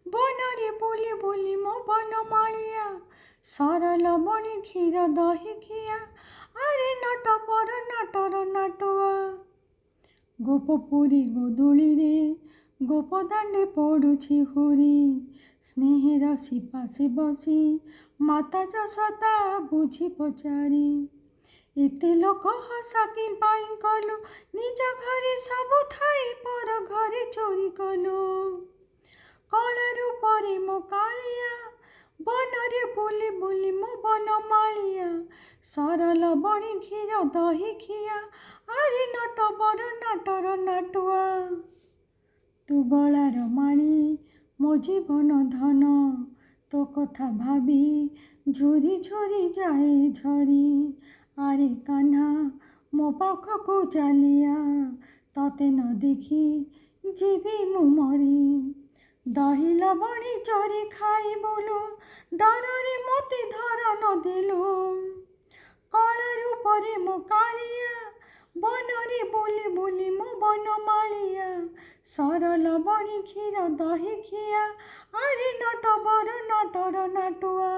ବନରେ ବୋଲି ବୋଲି ମୋ ବନମାଳିଆ, ସରଲ ବଣି କ୍ଷୀର ଦହି ଖିଆ, ଆରେ ନଟ ପର ନାଟର ନାଟୁଆ। ଗୋପପୁରୀ ଗୋଧୂଳିରେ ଗୋପଦାଣ୍ଡେ ପଡ଼ୁଛି ହୁରି, ସ୍ନେହର ସିପାସେ ବସି ମାତା ଯଶୋଦା ବୁଝି ପଚାରି, ଏତେ ଲୋକ ହସ କି ପାଇଁ କଲୁ, ନିଜ ଘରେ ସବୁ ଥାଇ ପର ଘରେ ଚୋରି କଲୁ। କଳା ରୂପରେ ମୋ କାଳିଆ, ବନରେ ବୋଲି ବୋଲି ମୋ ବନମାଳିଆ, ସରଲ ବଣି କ୍ଷୀର ଦହି ଖିଆ, ଆରେ ନଟ ବର ନାଟର ନାଟୁଆ। ତୁ ଗଳାର ମାଳି ମୋ ଜୀବନ ଧନ, ତୋ କଥା ଭାବି ଝୁରି ଝୁରି ଯାଏ ଝରି, ଆରେ କାହ୍ନା ମୋ ପାଖକୁ ଚାଲିଆ, ତତେ ନ ଦେଖି ଯିବି ମୁଁ ମରି। ଦହି ଲବଣୀ ଚୋରି ଖାଇବୁଲୁ, ଡରରେ ମୋତେ ଧରା ନ ଦେଲୁ। କଳା ରୂପରେ ମୋ କାଳିଆ, ବନରେ ବୋଲି ବୋଲି ମୋ ବନମାଳିଆ, ସରଲ ବଣି କ୍ଷୀର ଦହି ଖିଆ, ଆରେ ନଟ ବର ନାଟର ନାଟୁଆ।